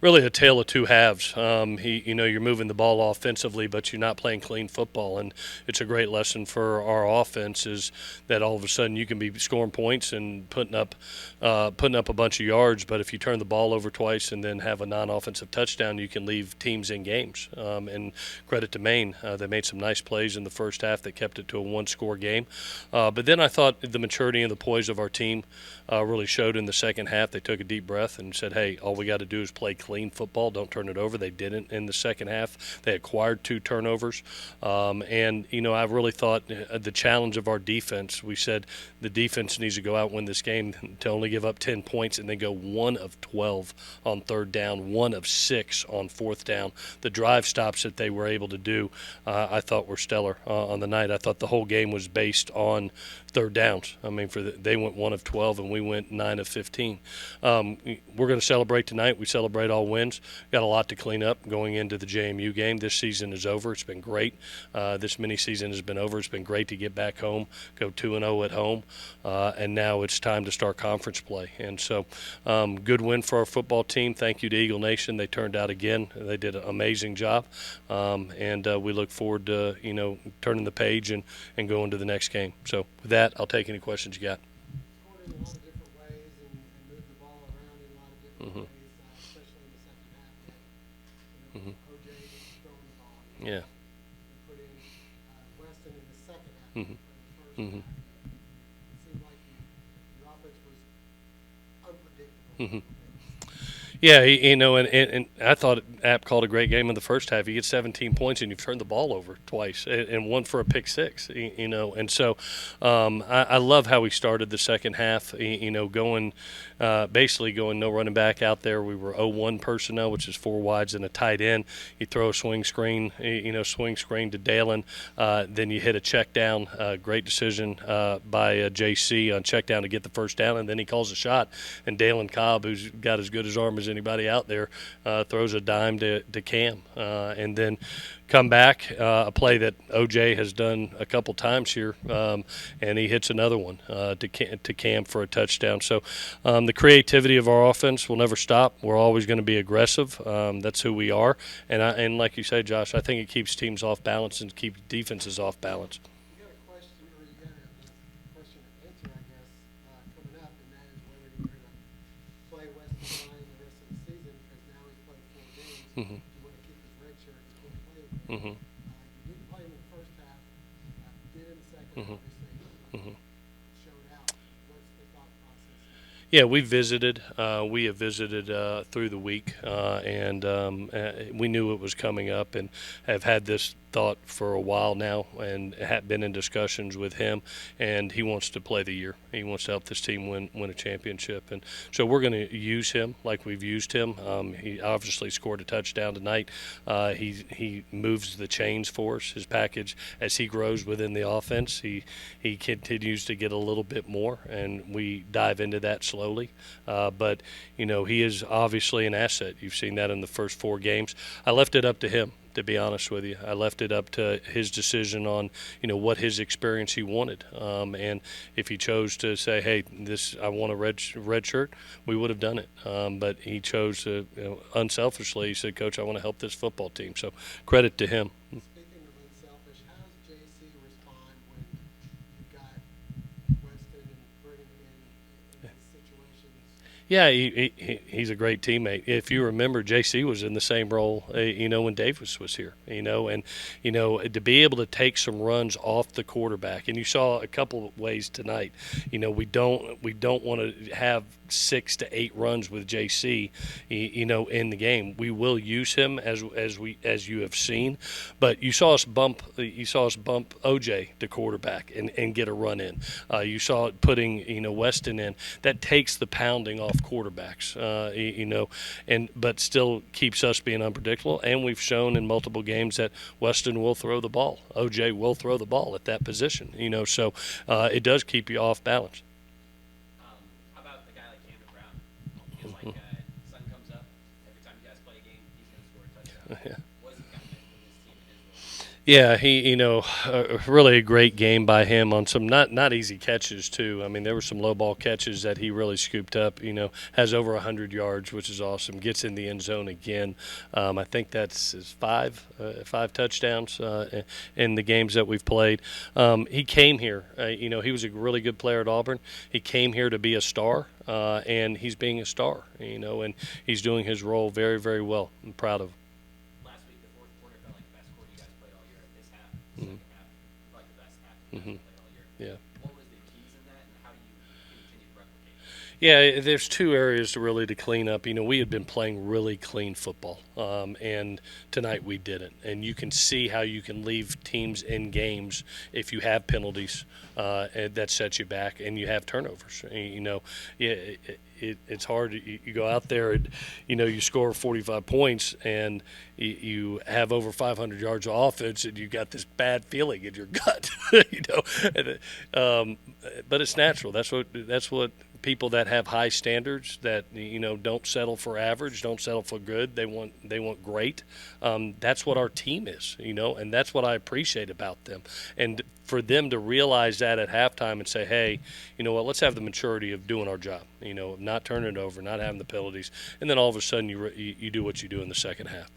really a tale of two halves. You're moving the ball offensively, but you're not playing clean football, and it's a great lesson for our offense is that all of a sudden you can be scoring points and putting up a bunch of yards, but if you turn the ball over twice and then have a non-offensive touchdown, you can leave teams in games. And credit to Maine, they made some nice plays in the first half that kept it to a one-score game. But then I thought the maturity and the poise of our team really showed in the second half. They took a deep breath and said, hey, all we got to do is play clean football. Don't turn it over. They didn't in the second half. They acquired 2 turnovers. I really thought the challenge of our defense, we said the defense needs to go out and win this game to only give up 10 points and then go 1 of 12 on third down, 1 of 6 on fourth down. The drive stops that they were able to do, I thought were stellar on the night. I thought the whole game was based on third downs. I mean, they went 1 of 12 and we went 9 of 15. We're going to celebrate tonight. We celebrate all wins. Got a lot to clean up going into the JMU game. This season is over. It's been great. This mini season has been over. It's been great to get back home, go 2-0 at home, and now it's time to start conference play. And so, good win for our football team. Thank you to Eagle Nation. They turned out again. They did an amazing job, and we look forward to turning the page and going to the next game. So with that, I'll take any questions you got. Scored in a lot of different ways and moved the ball around in a lot of different ways, especially in the second half. OJ was throwing the ball. Yeah. We put in Weston in the second half. Mhm. In the Mhm. first half, it seemed like your offense was unpredictable. Mhm. Yeah, and I thought App called a great game in the first half. You get 17 points and you've turned the ball over twice and one for a pick six. And so I love how we started the second half. Going basically going no running back out there. We were 0-1 personnel, which is 4 wides and a tight end. You throw a swing screen to Dalen. Then you hit a check down. Great decision by JC on check down to get the first down, and then he calls a shot. And Dalen Cobb, who's got as good as arm as anybody out there, throws a dime to Cam, and then come back, a play that OJ has done a couple times here, and he hits another one to Cam for a touchdown. So the creativity of our offense will never stop. We're always going to be aggressive. That's who we are, and like you say, Josh, I think it keeps teams off balance and keeps defenses off balance. You got a question, or you got a question and answer, I guess, coming up, and that is whether you're going to play Weston Ryan the rest of the season because now he's played 4 games. Mm-hmm. You want to keep his red shirt. You can't play him. Mm-hmm. You didn't play him in the first half. You did in the second, Mm-hmm. obviously. Mm-hmm. Showed out. What's the thought process? Yeah, we visited. We have visited through the week, and we knew it was coming up, and have had this thought for a while now, and have been in discussions with him. And he wants to play the year. He wants to help this team win a championship, and so we're going to use him like we've used him. He obviously scored a touchdown tonight. He moves the chains for us. His package as he grows within the offense, he continues to get a little bit more, and we dive into that slowly. But he is obviously an asset. You've seen that in the first 4 games. I left it up to him, to be honest with you. I left it up to his decision on, what his experience he wanted. And if he chose to say, hey, I want a red shirt, we would have done it. But he chose to, unselfishly, he said, Coach, I want to help this football team. So credit to him. Speaking of unselfish, how does JC respond when you've got Weston and bringing him in these situations? Yeah, he's a great teammate. If you remember, JC was in the same role, when Davis was here, and, to be able to take some runs off the quarterback. And you saw a couple of ways tonight. We don't want to have 6 to 8 runs with JC, in the game. We will use him as you have seen, but you saw us bump OJ to quarterback and get a run in. You saw it putting Weston in. That takes the pounding off quarterbacks, but still keeps us being unpredictable. And we've shown in multiple games that Weston will throw the ball. OJ will throw the ball at that position. So it does keep you off balance. How about a guy like Cameron Brown? Feels like sun comes up every time you guys play a game, he's going to score a touchdown. Yeah. What has he got meant for this team and his role? Yeah, really a great game by him on some not easy catches too. I mean, there were some low ball catches that he really scooped up. Has over 100 yards, which is awesome. Gets in the end zone again. I think that's his five touchdowns in the games that we've played. He came here. He was a really good player at Auburn. He came here to be a star, and he's being a star. And he's doing his role very, very well. I'm proud of him. Last week, the fourth quarter felt like the best quarter you guys played all year. This half, the second half, felt like the best half you guys played all year. Yeah. What was the keys in that, and how do you continue to replicate that? Yeah, there's two areas to clean up. We had been playing really clean football, and tonight we didn't. And you can see how you can leave teams in games if you have penalties that set you back, and you have turnovers. Yeah, it's hard. You go out there and you score 45 points, and you have over 500 yards of offense, and you got this bad feeling in your gut. But it's natural. That's what people that have high standards, that don't settle for average, don't settle for good. They want great. That's what our team is, and that's what I appreciate about them. And for them to realize that at halftime and say, hey, you know what, let's have the maturity of doing our job, of not turning it over, not having the penalties, and then all of a sudden you do what you do in the second half.